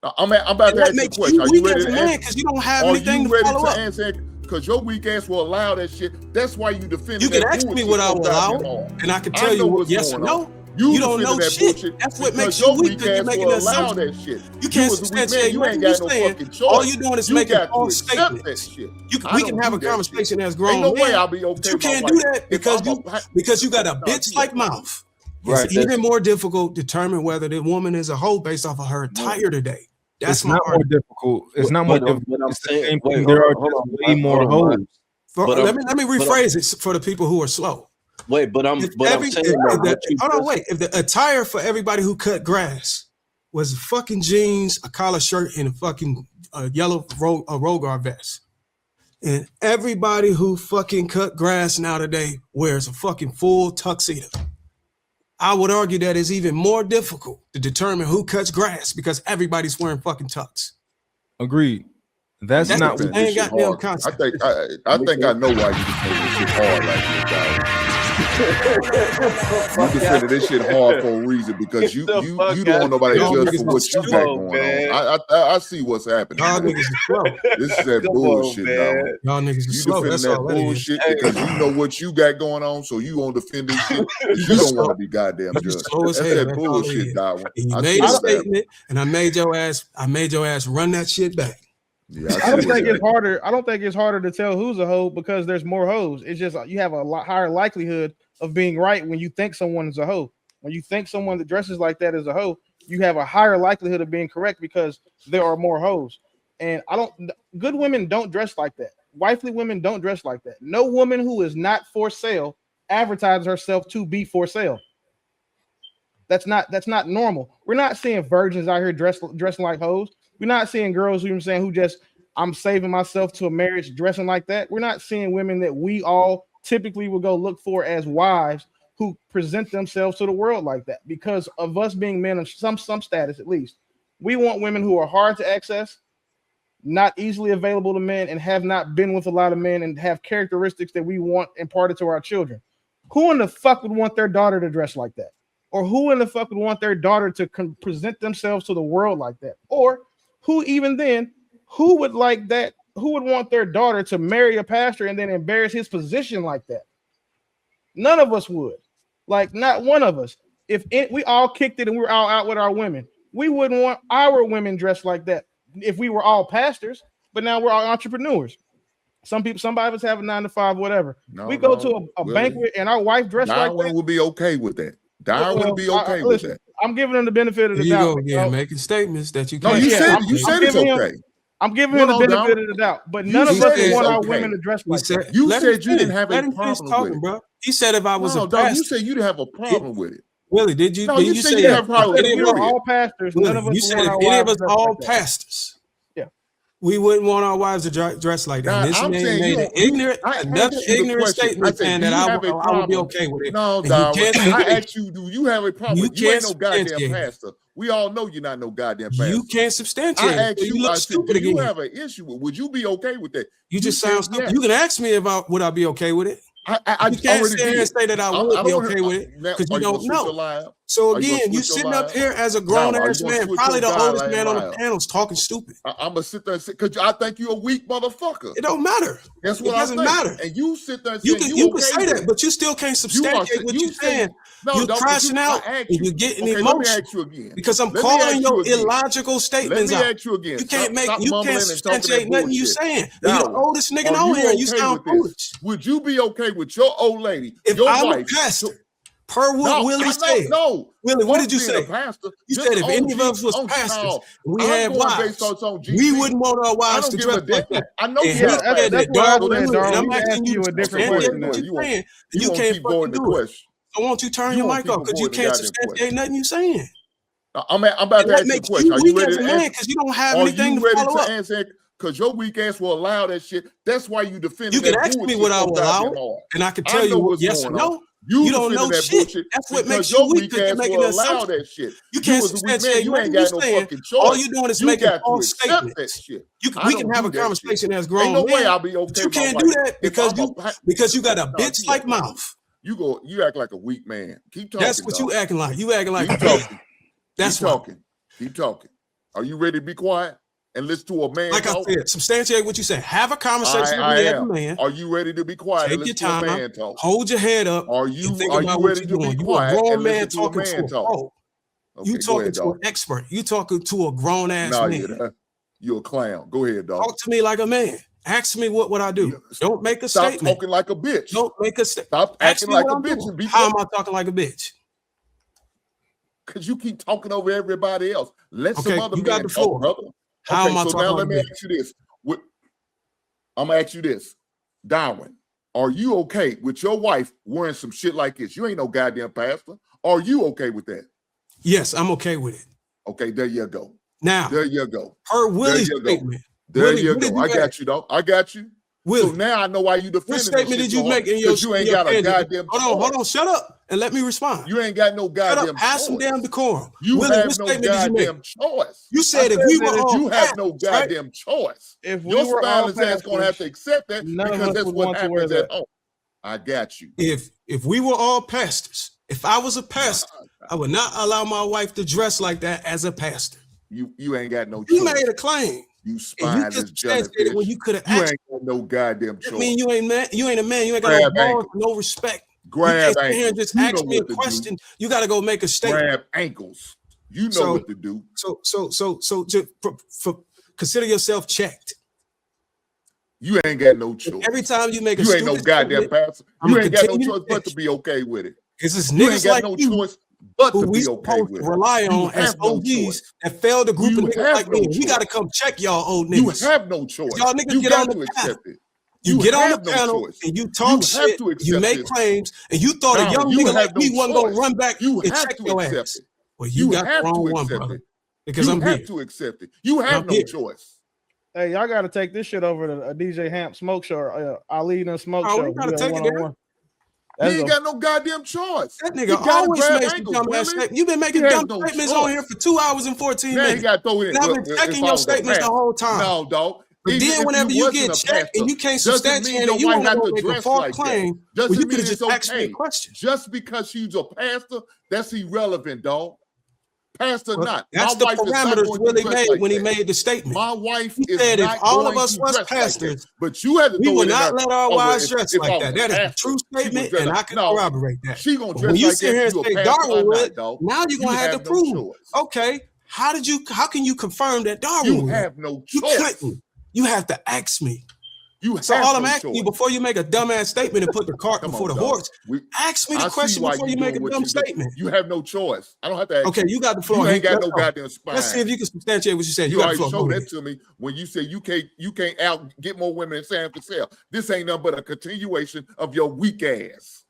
I'm about to ask you a question. Are you ready to answer? Because you don't have anything to follow up. Answer? Because your weak ass will allow that shit. That's why you defend. You can ask me what I will allow, and I can tell you yes or no. You don't know that shit. Bullshit. That's what makes you weak. Because you're making an assumption. That shit. You can't substantiate. You ain't got no fucking choice. All you're doing is making false statements. We can have a conversation as grown men. Ain't no way I'll be okay. But you can't do that because you got a bitch-like mouth. Right. It's even more difficult to determine whether the woman is a hoe based off of her attire today. That's not more difficult. It's not more difficult. It's the same thing. There are way more hoes. Let me rephrase it for the people who are slow. Wait, but I'm saying if the attire for everybody who cut grass was fucking jeans, a collar shirt, and a fucking yellow Rogar vest, and everybody who fucking cut grass now today wears a fucking full tuxedo, I would argue that it's even more difficult to determine who cuts grass because everybody's wearing fucking tux. Agreed. That's not what ain't got damn concept. I think I know why you defend this shit hard like this, guys. You defended this shit hard for a reason because you don't want nobody to judge for what you got going on. I see what's happening. Y'all niggas is slow. This is that bullshit, man. Y'all niggas is slow. You defending that bullshit because you know what you got going on, so you won't defend this shit. You don't want to be goddamn judged. That's that bullshit, Darwin. You made a statement, and I made your ass run that shit back. Yeah, I don't think it's harder. I don't think it's harder to tell who's a hoe because there's more hoes. It's just you have a lot higher likelihood of being right when you think someone is a hoe. When you think someone that dresses like that is a hoe, you have a higher likelihood of being correct because there are more hoes. And good women don't dress like that. Wifely women don't dress like that. No woman who is not for sale advertises herself to be for sale. That's not normal. We're not seeing virgins out here dressing like hoes. We're not seeing girls who just I'm saving myself to a marriage dressing like that. We're not seeing women that we all typically would go look for as wives who present themselves to the world like that because of us being men of some status at least. We want women who are hard to access, not easily available to men, and have not been with a lot of men and have characteristics that we want imparted to our children. Who in the fuck would want their daughter to dress like that? Or who in the fuck would want their daughter to present themselves to the world like that? Or who would like that? Who would want their daughter to marry a pastor and then embarrass his position like that? None of us would. Like, not one of us. If we all kicked it and we were all out with our women, we wouldn't want our women dressed like that if we were all pastors, but now we're all entrepreneurs. Some of us have a 9-to-5, whatever. We go to a banquet and our wife dressed like that. Darwin would be okay with that. Darwin would be okay with that. I'm giving him the benefit of the doubt. Making statements that you can't. No, you said it's okay. I'm giving him the benefit of the doubt, but none of us want our women to dress like that. You said you didn't have a problem with it, bro. He said if I was a pastor. You said you didn't have a problem with it. Willie, did you? No, you said you didn't have a problem with it. We were all pastors. None of us. You said if any of us all pastors. We wouldn't want our wives to dress like that. This man made another ignorant statement saying that I would be okay with it. No, Darwin, I asked you, do you have a problem? You ain't no goddamn pastor. We all know you're not no goddamn pastor. You can't substantiate. I asked you, do you have an issue with? Would you be okay with that? You just sound stupid. You can ask me about would I be okay with it. You can't stand here and say that I would be okay with it because you don't know. So again, you sitting up here as a grown ass man, probably the oldest man on the panel, talking stupid. I'm gonna sit there and say because I think you're a weak motherfucker. It don't matter. That's what it doesn't matter. And you sit there and say you can say that, but you still can't substantiate what you're saying. You're crashing out and you're getting emotional. Let me ask you again. Because I'm calling your illogical statements out. Let me ask you again. You can't substantiate nothing you're saying. You're the oldest nigga on here. You sound foolish. Would you be okay with your old lady? If I'm a pastor. Per what Willie said. No, Willie, what did you say? You said if any of us was pastors, we had wives, we wouldn't want our wives to dress like that. I know that's what I said, Darwin. I'm asking you a different question. You can't fucking do it. So won't you turn your mic off because you can't substantiate nothing you're saying. I'm about to ask you a question. Are you ready to answer? Because you don't have anything to follow up. Because your weak ass will allow that shit. That's why you defend. You can ask me what I will allow, and I can tell you yes or no. You don't know that shit. Bullshit. That's what makes you weak. Because you're making an assumption. That shit. You can't substantiate. You ain't got no fucking choice. All you're doing is making false statements. We can have a conversation as grown men. Ain't no way I'll be okay. But you can't do that because you got a bitch like mouth. You act like a weak man. Keep talking. That's what you acting like. You acting like keep talking. That's talking. Keep talking. Are you ready to be quiet and listen to a man like talk? I said, substantiate what you said. Have a conversation with me as a man. Are you ready to be quiet and listen to a man talk? Hold your head up. Are you ready to be quiet and listen to a man talk? You talking to an expert. You talking to a grown ass man. You're a clown. Go ahead, dog. Talk to me like a man. Ask me what I do. Don't make a statement. Stop talking like a bitch. Don't make a statement. Stop acting like a bitch. How am I talking like a bitch? Because you keep talking over everybody else. Let some other men talk, brother. How am I talking now like let me ask you this. I'm gonna ask you this, Darwin. Are you okay with your wife wearing some shit like this? You ain't no goddamn pastor. Are you okay with that? Yes, I'm okay with it. Okay, there you go. Now, there you go. Her Willie's statement. There you go. I got you, dog. I got you. So now I know why you defending. What statement did you make in your? You ain't got a goddamn. Hold on. Shut up and let me respond. You ain't got no goddamn. Have some damn decorum. You have no goddamn choice. You said if we were all you have no goddamn choice. If your spineless ass gonna have to accept that because that's what happens at home. I got you. If we were all pastors, if I was a pastor, I would not allow my wife to dress like that as a pastor. You ain't got no choice. You made a claim. You spineless jellyfish. When you could have you ain't got no goddamn choice. I mean, you ain't man. You ain't a man. You ain't got no balls, no respect. Grab ankles. You just ask me a question. You got to go make a statement. Grab ankles. You know what to do. So consider yourself checked. You ain't got no choice. Every time you make a you ain't no goddamn pastor. You ain't got no choice but to be okay with it. Because it's you niggas ain't got no choice but to be okay with it. Rely on as OGs that failed a group of niggas like me. We got to come check y'all old niggas. You have no choice. Y'all niggas get on the panel. You get on the panel and you talk shit. You make claims, and you thought a young nigga like me wasn't gonna run back and check your ass. Well, you got the wrong one, brother. Because I'm here. You have to accept it. You have no choice. Hey, y'all got to take this shit over to a DJ Hamp smoke show. Ali and smoke show. We gotta take it there. You ain't got no goddamn choice. That nigga always makes some dumb ass statements. You've been making dumb statements on here for 2 hours and 14 minutes. He got throw it in. I've been checking your statements the whole time. No, dog. But then whenever you get checked and you can't substantiate it, you want to make a false claim. Well, you could have just asked me a question. Just because she's a pastor, that's irrelevant, dog. Pastor not. That's the parameters Willie made when he made the statement. My wife said if all of us was pastors, but you had to we would not let our wives dress like that. That is a true statement, and I can corroborate that. She gonna dress when you like sit here and say Darwin would, now you're gonna have to prove. No okay, how can you confirm that Darwin would? You have no choice. You couldn't. You have to ask me. So all I'm asking you before you make a dumbass statement and put the cart before the horse, ask me the question before you make a dumb statement. You have no choice. I don't have to ask. Okay, you got the floor. You ain't got no goddamn spine. Let's see if you can substantiate what you said. You already showed that to me when you said you can't get more women in San Francisco. This ain't nothing but a continuation of your weak ass.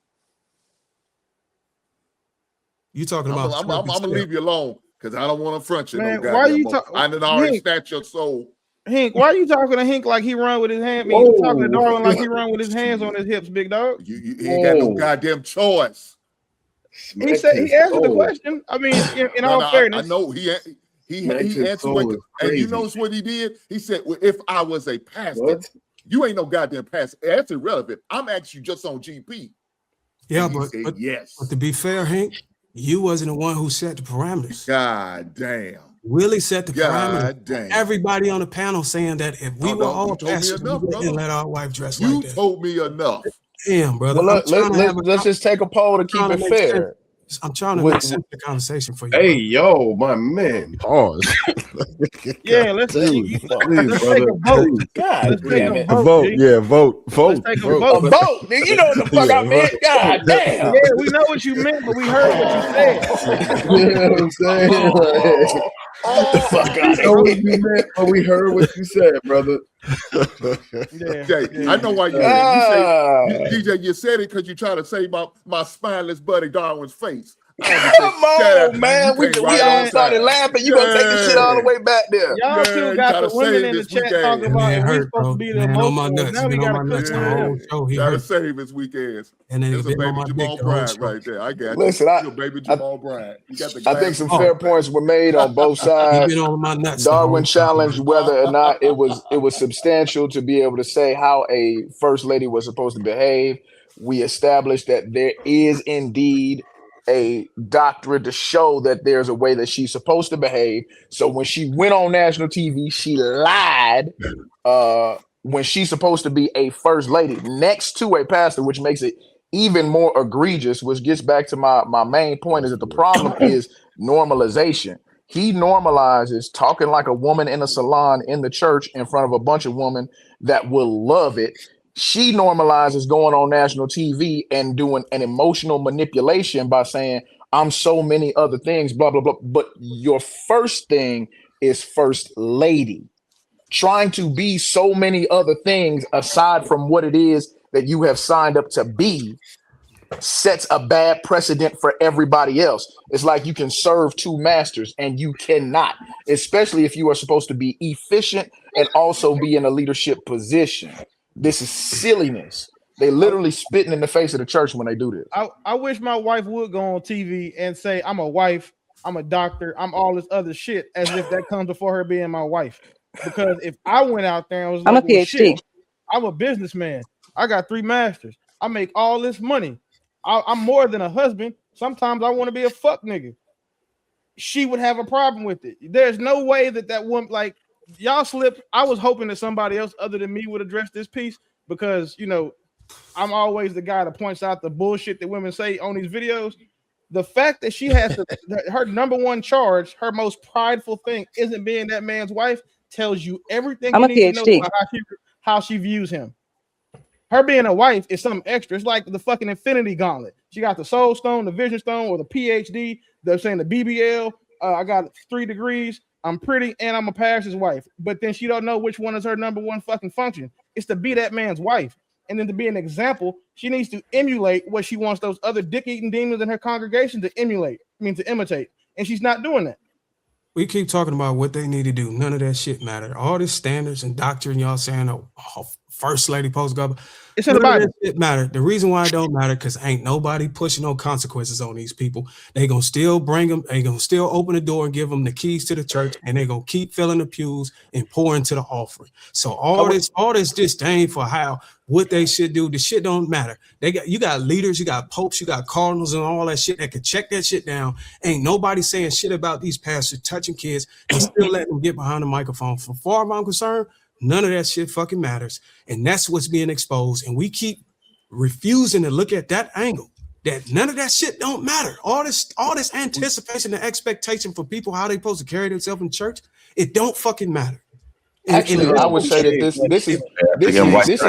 You talking about? I'm gonna leave you alone because I don't want to front you. Man, no why you talking? I done already snatched your soul. Hink, why are you talking to Hink like he run with his hand? You talking to Darwin like he run with his hands on his hips, big dog? You ain't got no goddamn choice. He said he answered the question. I mean, in all fairness, I know he answered. And you notice what he did? He said, well, "If I was a pastor, you ain't no goddamn pastor. That's irrelevant. I'm asking you just on GP." Yeah, but yes. But to be fair, Hink, you wasn't the one who set the parameters. God damn. Willie set the parameters. Damn. Everybody on the panel saying that if we were all pastors, we wouldn't let our wife dress like that. You told me enough. Damn, brother. Well, let's just take a poll to keep it fair. I'm trying to make sense of the conversation for you. Hey, yo, my man. Pause. Yeah, let's take a vote. God damn it. Vote. Yeah, vote. Let's take a vote. A vote. You know what the fuck I meant. God damn. Yeah, we know what you meant, but we heard what you said. You know what I'm saying? What the fuck I know what you meant, but we heard what you said, brother. I know why you DJ, you said it because you try to say my spineless buddy Darwin's face. Come on, man. We all started laughing. You gonna take the shit all the way back there. Y'all still got the women in the chat talking about it. We're supposed to be the emotional. Now we gotta cut Try to save his weak ass. And then there's a baby Jamal Bryant right there. I got you. Listen, baby Jamal Bryant. I think some fair points were made on both sides. Darwin challenged whether or not it was substantial to be able to say how a first lady was supposed to behave. We established that there is indeed a doctrine to show that there's a way that she's supposed to behave. So when she went on national TV, she lied when she's supposed to be a first lady next to a pastor, which makes it even more egregious, which gets back to my main point is that the problem is normalization. He normalizes talking like a woman in a salon in the church in front of a bunch of women that will love it. She normalizes going on national TV and doing an emotional manipulation by saying, I'm so many other things, blah, blah, blah. But your first thing is first lady. Trying to be so many other things aside from what it is that you have signed up to be sets a bad precedent for everybody else. It's like you can serve two masters and you cannot, especially if you are supposed to be efficient and also be in a leadership position. This is silliness. They literally spitting in the face of the church when they do this. I wish my wife would go on TV and say, I'm a wife, I'm a doctor, I'm all this other shit, as if that comes before her being my wife. Because if I went out there and was like, I'm a PhD. Shit, I'm a businessman, I got 3 masters, I make all this money, I'm more than a husband, sometimes I want to be a fuck nigga, she would have a problem with it. There's no way that woman, like, y'all slipped. I was hoping that somebody else other than me would address this piece, because, you know, I'm always the guy that points out the bullshit that women say on these videos. The fact that she has to, her number one charge, her most prideful thing isn't being that man's wife, tells you everything you need to know about how she views him. Her being a wife is something extra. It's like the fucking Infinity Gauntlet. She got the Soul Stone, the Vision Stone, or the PhD. They're saying the BBL. I got 3 degrees. I'm pretty, and I'm a pastor's wife. But then she don't know which one is her number one fucking function. It's to be that man's wife. And then to be an example, she needs to emulate what she wants those other dick-eating demons in her congregation to emulate. I mean, to imitate. And she's not doing that. We keep talking about what they need to do. None of that shit matter. All these standards and doctrine y'all saying, oh, first lady post government. It's in the Bible. It matter. The reason why it don't matter, because ain't nobody pushing no consequences on these people. They gonna still bring them. They gonna still open the door and give them the keys to the church, and they gonna keep filling the pews and pouring to the offering. So all this disdain for what they should do, the shit don't matter. You got leaders, you got popes, you got cardinals, and all that shit that can check that shit down. Ain't nobody saying shit about these pastors touching kids and still letting them get behind the microphone. For far as I'm concerned, none of that shit fucking matters. And that's what's being exposed. And we keep refusing to look at that angle, that none of that shit don't matter. All this anticipation and expectation for people, how they supposed to carry themselves in church, it don't fucking matter. Actually, I would say that this is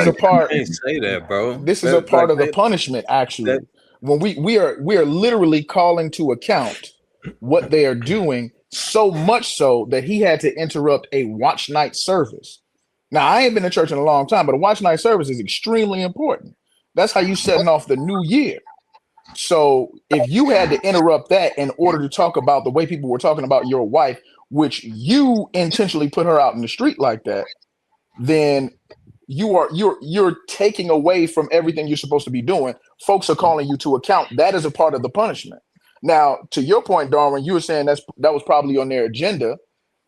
a part. Say that, bro. This is a part of the punishment. Actually, when we are literally calling to account what they are doing, so much so that he had to interrupt a watch night service. Now, I ain't been in church in a long time, but a watch night service is extremely important. That's how you setting off the new year. So if you had to interrupt that in order to talk about the way people were talking about your wife, which you intentionally put her out in the street like that, then you're taking away from everything you're supposed to be doing. Folks are calling you to account. That is a part of the punishment. Now, to your point, Darwin, you were saying that was probably on their agenda,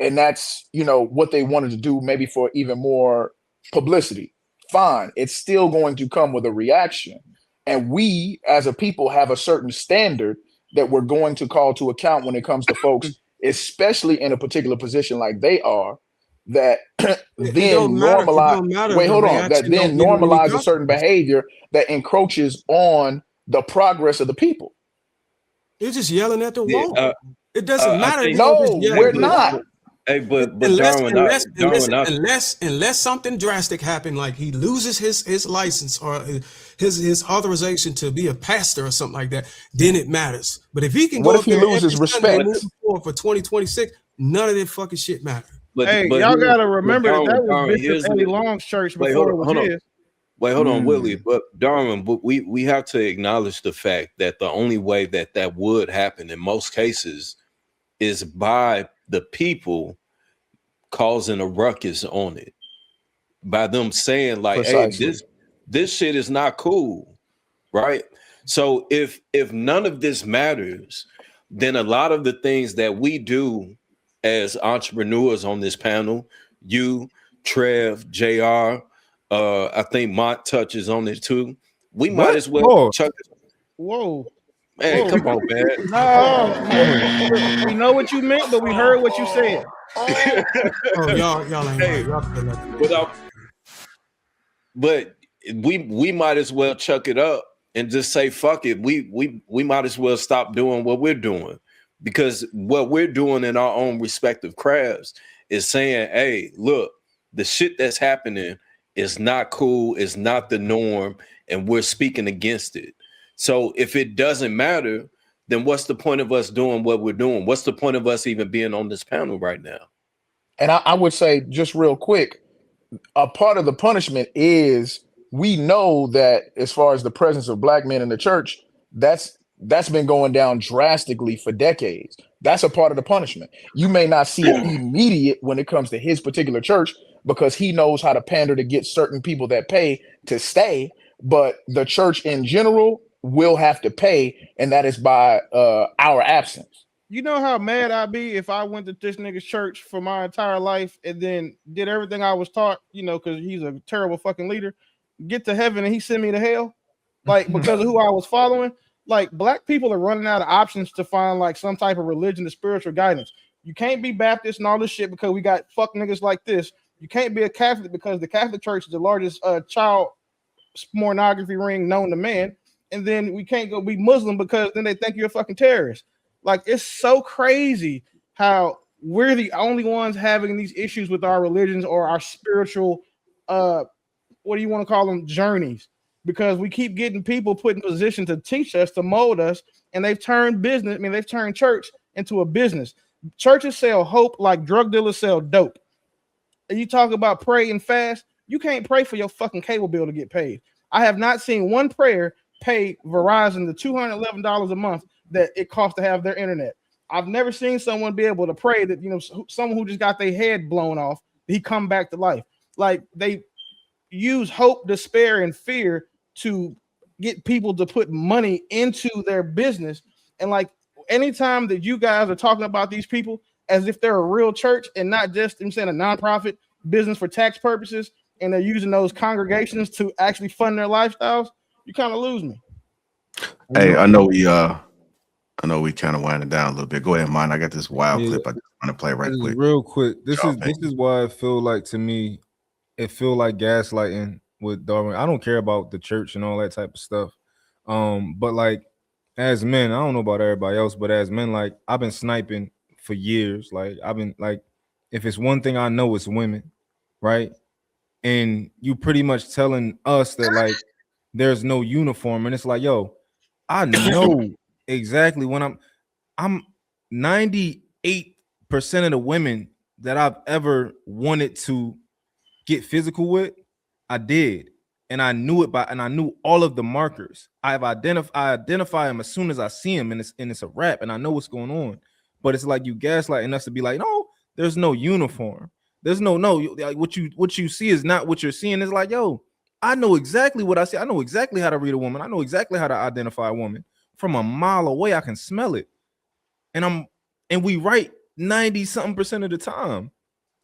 and that's, you know, what they wanted to do, maybe for even more publicity. Fine, it's still going to come with a reaction. And we as a people have a certain standard that we're going to call to account when it comes to folks, especially in a particular position like they are, that then normalize a certain behavior that encroaches on the progress of the people. They're just yelling at the wall. It doesn't matter. No, we're not. Hey, but unless something drastic happened, like he loses his license or his authorization to be a pastor or something like that, then it matters. But if he can what if he loses respect for 2026, none of that fucking shit matters. But y'all gotta remember that was Bishop Eddie Long's church before it was his. Wait, hold on, Willie. But Darwin, we have to acknowledge the fact that the only way that would happen in most cases is by the people causing a ruckus on it, by them saying like, precisely. Hey, this shit is not cool, right? So if none of this matters, then a lot of the things that we do as entrepreneurs on this panel, you, Trev, JR, I think Mont touches on it too. We might as well chuck it. Whoa. Man, come on, man. No, we know what you meant, but we heard what you said. Y'all ain't right. Y'all but we might as well chuck it up and just say fuck it. We might as well stop doing what we're doing, because what we're doing in our own respective crafts is saying, hey, look, the shit that's happening is not cool, it's not the norm, and we're speaking against it. So if it doesn't matter, then what's the point of us doing what we're doing? What's the point of us even being on this panel right now? And I would say, just real quick, a part of the punishment is, we know that as far as the presence of black men in the church, that's been going down drastically for decades. That's a part of the punishment. You may not see it immediate when it comes to his particular church, because he knows how to pander to get certain people that pay to stay, but the church in general will have to pay, and that is by our absence. You know how mad I'd be if I went to this nigga's church for my entire life and then did everything I was taught, you know, because he's a terrible fucking leader, get to heaven and he send me to hell, like, because of who I was following. Like, black people are running out of options to find like some type of religion or spiritual guidance. You can't be Baptist and all this shit because we got fuck niggas like this. You can't be a Catholic because the Catholic Church is the largest child pornography ring known to man. And then we can't go be Muslim because then they think you're a fucking terrorist. Like, it's so crazy how we're the only ones having these issues with our religions or our spiritual, what do you want to call them, journeys, because we keep getting people put in position to teach us, to mold us, and they've turned they've turned church into a business. Churches sell hope like drug dealers sell dope. And you talk about pray and fast, you can't pray for your fucking cable bill to get paid. I have not seen one prayer pay Verizon the $211 a month that it costs to have their internet. I've never seen someone be able to pray that, you know, someone who just got their head blown off, he come back to life. Like, they use hope, despair, and fear to get people to put money into their business. And like, anytime that you guys are talking about these people as if they're a real church and not just, I'm saying, a nonprofit business for tax purposes, and they're using those congregations to actually fund their lifestyles, you kind of lose me. Hey, I know we kind of winding down a little bit. Go ahead, man. I got this wild clip I just want to play right quick. Real quick. This is why I feel like, to me, it feel like gaslighting with Darwin. I don't care about the church and all that type of stuff. But like, as men, I don't know about everybody else, but as men, like, I've been sniping for years. Like, I've been like, if it's one thing I know, it's women, right? And you pretty much telling us that like there's no uniform, and it's like, yo, I know exactly when I'm 98% of the women that I've ever wanted to get physical with, I did. And I knew it and I knew all of the markers. I identify them as soon as I see them, and it's a wrap, and I know what's going on. But it's like you gaslighting us to be like, no, there's no uniform. There's no, what you see is not what you're seeing. It's like, yo, I know exactly what I see. I know exactly how to read a woman. I know exactly how to identify a woman. From a mile away, I can smell it. And we right 90-something% of the time.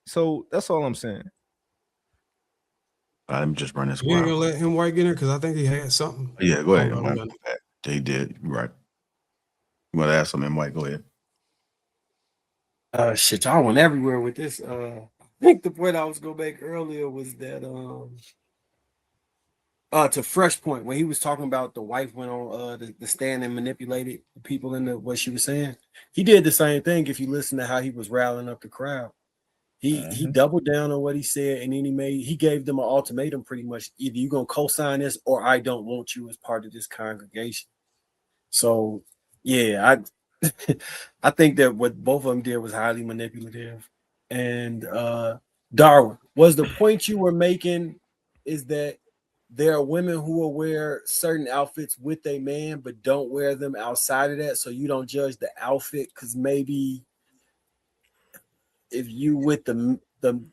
So that's all I'm saying. Let me just run this. You ain't gonna let him white get in because I think he had something. Yeah, go ahead. He did. You're right. You want to ask something, Mike? Go ahead. Shit, y'all went everywhere with this. I think the point I was gonna make earlier was that to Fresh Point, when he was talking about the wife went on the stand and manipulated the people in what she was saying, he did the same thing. If you listen to how he was rallying up the crowd, he doubled down on what he said, and then he gave them an ultimatum, pretty much: either you gonna co-sign this or I don't want you as part of this congregation. So yeah, I think that what both of them did was highly manipulative. And Darwin, was the point you were making is that there are women who will wear certain outfits with a man but don't wear them outside of that, so you don't judge the outfit? Because maybe if you with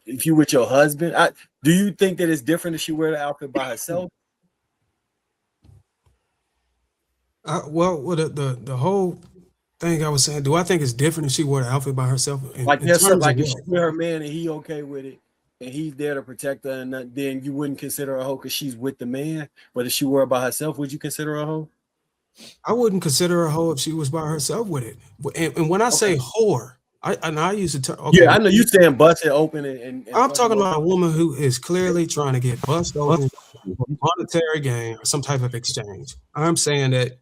if you with your husband, do you think that it's different if she wear the outfit by herself? Well, the whole thing I was saying, do I think it's different if she wore the outfit by herself? Like, yes, sir, like if she with her man and he okay with it, and he's there to protect her, and then you wouldn't consider her a hoe because she's with the man. But if she wore it by herself, would you consider her a hoe? I wouldn't consider her a hoe if she was by herself with it. And when I say whore, I use the term. Okay. Yeah, I know you saying busted open and I'm talking about a woman who is clearly trying to get busted open for monetary gain or some type of exchange. I'm saying that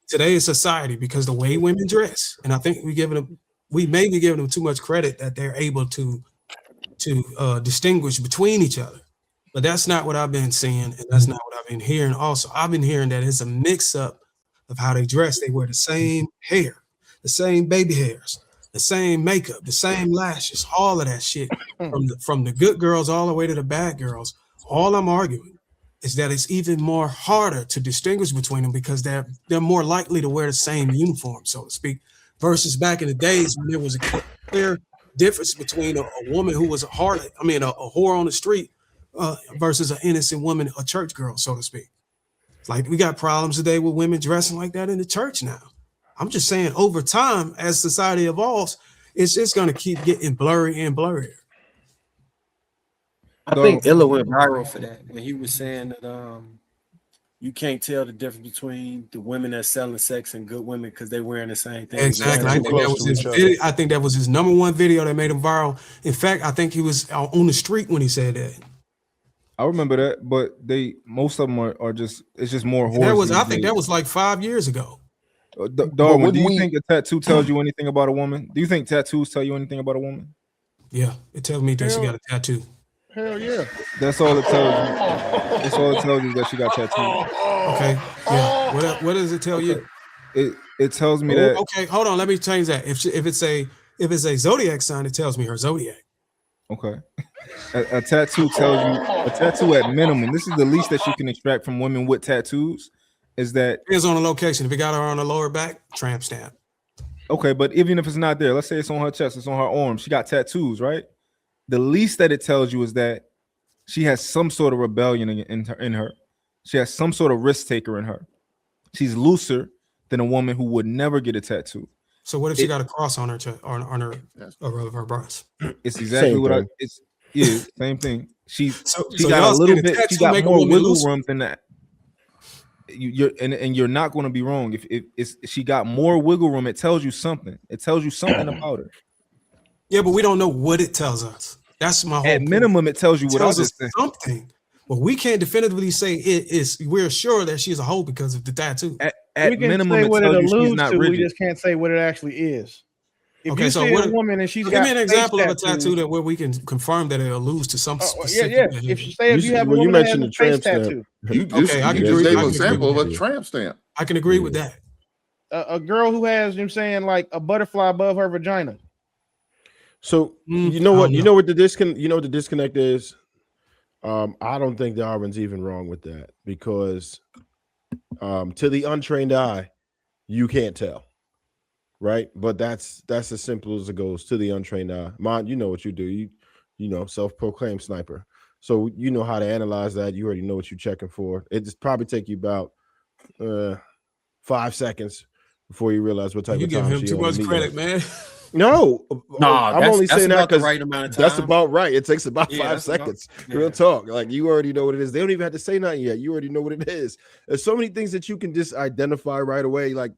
today's society, because the way women dress, and I think we may be giving them too much credit that they're able to distinguish between each other. But that's not what I've been seeing, and that's not what I've been hearing. Also, I've been hearing that it's a mix-up of how they dress. They wear the same hair, the same baby hairs, the same makeup, the same lashes, all of that shit, from the good girls all the way to the bad girls. All I'm arguing is that it's even more harder to distinguish between them because they're more likely to wear the same uniform, so to speak, versus back in the days when there was a clear difference between a woman who was a harlot, a whore on the street, versus an innocent woman, a church girl, so to speak. Like, we got problems today with women dressing like that in the church now. I'm just saying, over time, as society evolves, it's just going to keep getting blurry and blurrier. I think Illa went viral for that when he was saying that you can't tell the difference between the women that's selling sex and good women because they're wearing the same thing. Exactly. I think that was his number one video that made him viral. In fact, I think he was on the street when he said that. I remember that, but most of them are just, it's just more horrors. I think that was like 5 years ago. Darwin, do you think a tattoo tells you anything about a woman? Do you think tattoos tell you anything about a woman? Yeah, it tells me that she got a tattoo. Hell yeah. That's all it tells you. That's all it tells you, that she got tattoos. Okay. Yeah. What does it tell you? It tells me that. Okay, hold on. Let me change that. If it's a zodiac sign, it tells me her zodiac. Okay. A tattoo tells you, a tattoo at minimum, this is the least that you can extract from women with tattoos, is that depends on the location. If it got her on the lower back, tramp stamp. Okay, but even if it's not there, let's say it's on her chest, it's on her arm, she got tattoos, right? The least that it tells you is that she has some sort of rebellion in her. She has some sort of risk taker in her. She's looser than a woman who would never get a tattoo. So what if she got a cross on her chest, on her breast? It's exactly what same thing. She got a little bit. She got more wiggle room than that. You're not going to be wrong. If she got more wiggle room, it tells you something. It tells you something about her. Yeah, but we don't know what it tells us. That's my whole. At minimum, it tells you what tells us something. But we can't definitively say it is. We're sure that she's a hoe because of the tattoo. At we can minimum, say what it alludes to. Rigid. We just can't say what it actually is. If you see a woman and she's give me an example of a tattoo that where we can confirm that it alludes to some specific. Yeah. If you have a woman that has a face tattoo, I can give an example of a tramp stamp. I can agree with that. A girl who has, like a butterfly above her vagina. So you know what the disconnect is. I don't think Darwin's even wrong with that, because to the untrained eye, you can't tell. Right, but that's as simple as it goes to the untrained eye. Mon, you know what you do. You know, self-proclaimed sniper. So you know how to analyze that. You already know what you're checking for. It just probably take you about 5 seconds before you realize what type of time. You give him too much credit, man. No, I'm only saying that because right amount of time. That's about right. It takes about 5 seconds. Real talk. Like, you already know what it is. They don't even have to say nothing yet. You already know what it is. There's so many things that you can just identify right away. Like,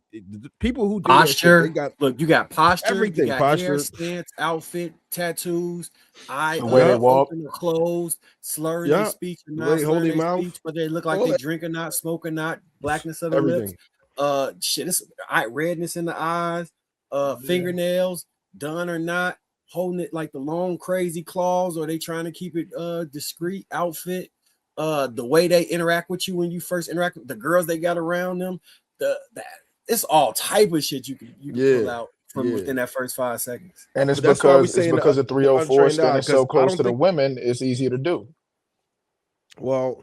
people who do posture. That shit, you got posture. Everything. You got posture, hair, stance, outfit, tattoos, the way they walk, clothes, slurring their speech, or not slurring their speech, but they look like they drink or not, smoke or not, blackness of the lips. It's redness in the eyes, fingernails done or not, holding it like the long crazy claws, or they trying to keep it discreet, outfit, the way they interact with you when you first interact with the girls they got around them, it's all type of shit you can pull out from within that first 5 seconds. And it's because the 304 standing so close to the women, it's easier to do. Well,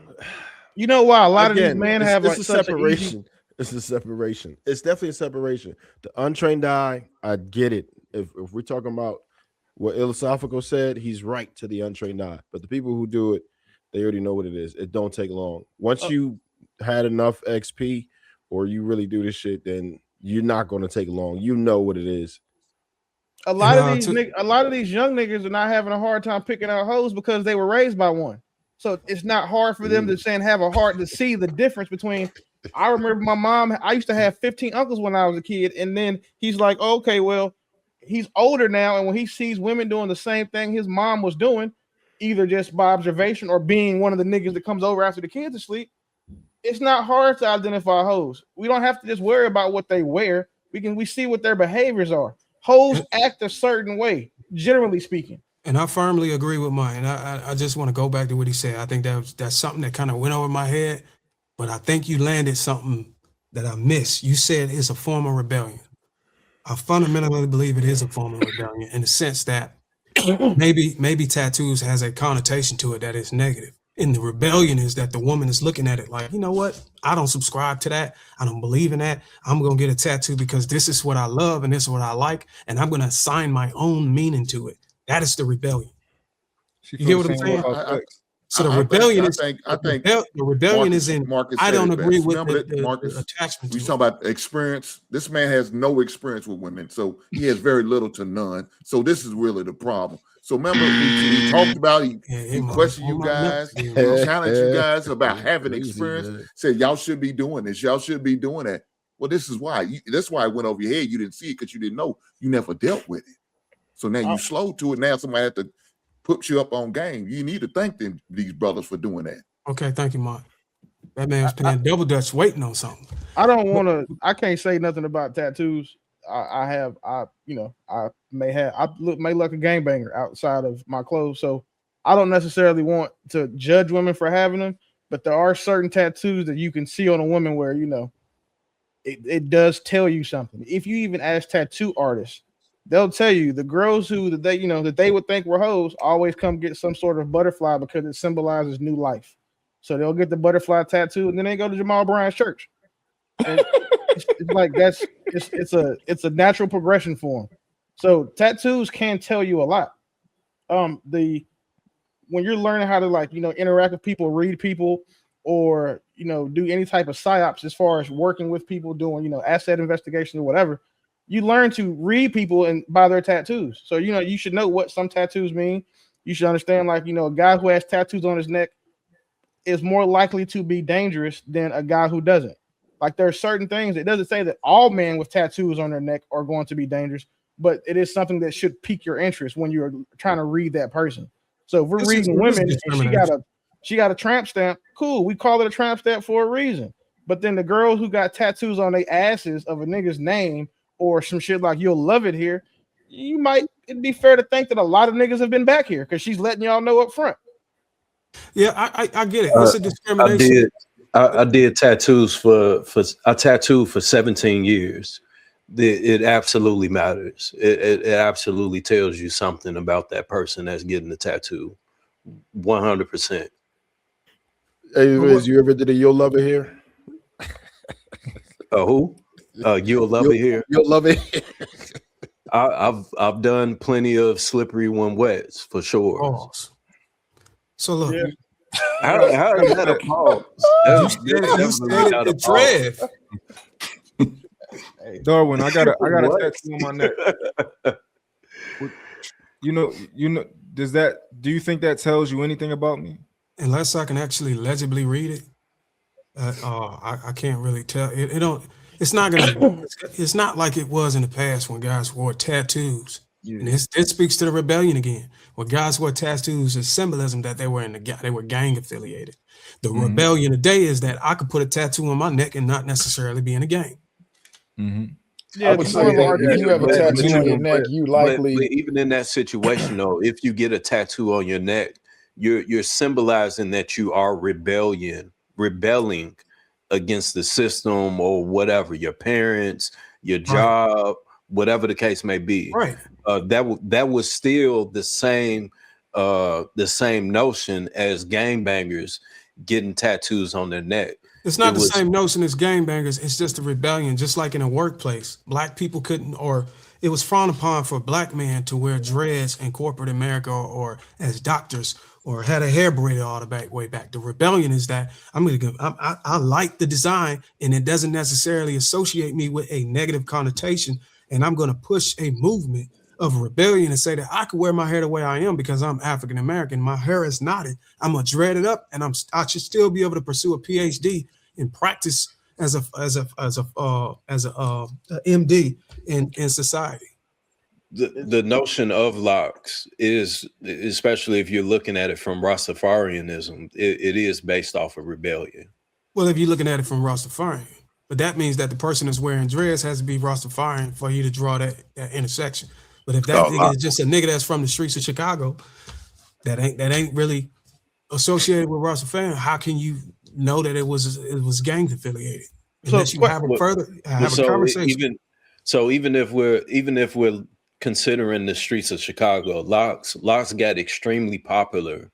you know why a lot of these men have a separation. It's a separation. It's definitely a separation. The untrained eye, I get it. If we're talking about what Ilosophical said, he's right to the untrained eye. But the people who do it, they already know what it is. It don't take long. Once you had enough XP, or you really do this shit, then you're not going to take long. You know what it is. A lot of these young niggas are not having a hard time picking out hoes because they were raised by one. So it's not hard for them to have a heart to see the difference between I remember my mom, I used to have 15 uncles when I was a kid. And then he's like, okay, well, he's older now. And when he sees women doing the same thing his mom was doing, either just by observation or being one of the niggas that comes over after the kids asleep, it's not hard to identify hoes. We don't have to just worry about what they wear. We see what their behaviors are. Hoes act a certain way, generally speaking. And I firmly agree with mine. I just want to go back to what he said. I think that's something that kind of went over my head, but I think you landed something that I missed. You said it's a form of rebellion. I fundamentally believe it is a form of rebellion in the sense that maybe tattoos has a connotation to it that is negative. And the rebellion is that the woman is looking at it like, you know what? I don't subscribe to that. I don't believe in that. I'm going to get a tattoo because this is what I love and this is what I like. And I'm going to assign my own meaning to it. That is the rebellion. You get what I'm saying? So the rebellion is, I think the rebellion Marcus, is in, Marcus I don't agree with Marcus, the attachment. We talking about experience. This man has no experience with women, so he has very little to none. So this is really the problem. So remember, he talked about, he questioned you guys, he challenged you guys about having experience, said y'all should be doing this, y'all should be doing that. Well, this is why. That's why it went over your head. You didn't see it because you didn't know. You never dealt with it. So now you slow to it. Now somebody had to put you up on game. You need to thank these brothers for doing that. Okay, thank you, Mark. That man was paying double dutch waiting on something. I don't want to. I can't say nothing about tattoos. I may look a gangbanger outside of my clothes, so I don't necessarily want to judge women for having them. But there are certain tattoos that you can see on a woman where it does tell you something. If you even ask tattoo artists, they'll tell you the girls that they would think were hoes always come get some sort of butterfly because it symbolizes new life. So they'll get the butterfly tattoo and then they go to Jamal Bryant's church. And it's like it's a natural progression for them. So tattoos can tell you a lot. When you're learning how to interact with people, read people, or do any type of psyops as far as working with people, doing asset investigation or whatever, you learn to read people and by their tattoos. So you should know what some tattoos mean. You should understand a guy who has tattoos on his neck is more likely to be dangerous than a guy who doesn't. Like there are certain things. It doesn't say that all men with tattoos on their neck are going to be dangerous, but it is something that should pique your interest when you're trying to read that person. So if we're reading women and she got a tramp stamp, cool. We call it a tramp stamp for a reason. But then the girls who got tattoos on their asses of a nigga's name or some shit like "you'll love it here," it'd be fair to think that a lot of niggas have been back here because she's letting y'all know up front. Yeah, I get it. It's a discrimination. I did tattoos I tattooed for 17 years. It absolutely matters. It absolutely tells you something about that person that's getting the tattoo. 100%. Hey, Liz, you ever did a "you'll love it here"? Who? You'll love it here. You'll love it. I've done plenty of slippery when wets for sure. Oh. So look, how is that a pause? You stated the dread. Hey, Darwin, I got a tattoo on my neck. Do you think that tells you anything about me? Unless I can actually legibly read it, I can't really tell. It's not like it was in the past when guys wore tattoos. Yeah. And this speaks to the rebellion again. When guys wore tattoos, is symbolism that they were gang affiliated. The rebellion today is that I could put a tattoo on my neck and not necessarily be in a gang. Mm-hmm. Yeah, I would say if you have a tattoo on your neck, you likely. But even in that situation, though, if you get a tattoo on your neck, you're symbolizing that you are rebelling against the system or whatever, your parents, your job, whatever the case may be. Right. That was still the same notion as gangbangers getting tattoos on their neck. It's not the same notion as gangbangers. It's just a rebellion. Just like in a workplace, black people couldn't, or it was frowned upon for a black man to wear dreads in corporate America or as doctors or had a hair braided all the way back. The rebellion is that I like the design and it doesn't necessarily associate me with a negative connotation. And I'm going to push a movement of rebellion and say that I could wear my hair the way I am because I'm African American. My hair is knotted. I'm gonna dread it up, and I should still be able to pursue a PhD and practice as a MD in society. The notion of locks is, especially if you're looking at it from Rastafarianism, it is based off of rebellion. Well, if you're looking at it from Rastafarian, but that means that the person that's wearing dreads has to be Rastafarian for you to draw that intersection. But if that nigga is just a nigga that's from the streets of Chicago, that ain't really associated with Rastafarian, how can you know that it was gang affiliated? Unless you have a conversation. Even if we're considering the streets of Chicago, locks got extremely popular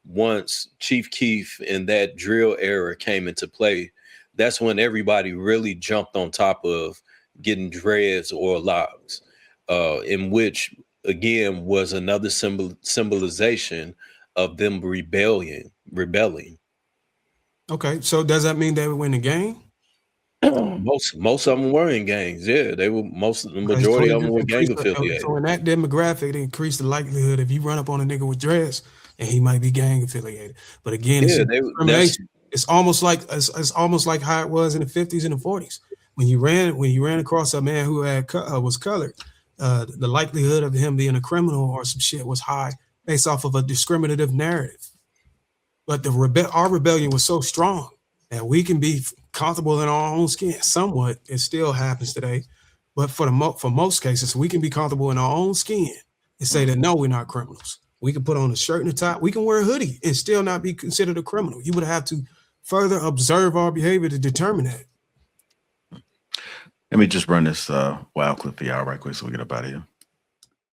once Chief Keef and that drill era came into play. That's when everybody really jumped on top of getting dreads or locks, in which again was another symbolization of them rebelling. Okay, so does that mean they would win the game? Most of them were in gangs. Yeah, they were. The majority of them were gang affiliated. So in that demographic, it increased the likelihood if you run up on a nigga with dreads and he might be gang affiliated. But again, it's almost like how it was in the 50s and the 40s when you ran across a man who was colored. The likelihood of him being a criminal or some shit was high based off of a discriminative narrative. But our rebellion was so strong that we can be comfortable in our own skin. Somewhat, it still happens today, but for most cases, we can be comfortable in our own skin and say that no, we're not criminals. We can put on a shirt and a tie. We can wear a hoodie and still not be considered a criminal. You would have to further observe our behavior to determine that. Let me just run this wild clip for y'all right quick so we get up out of here.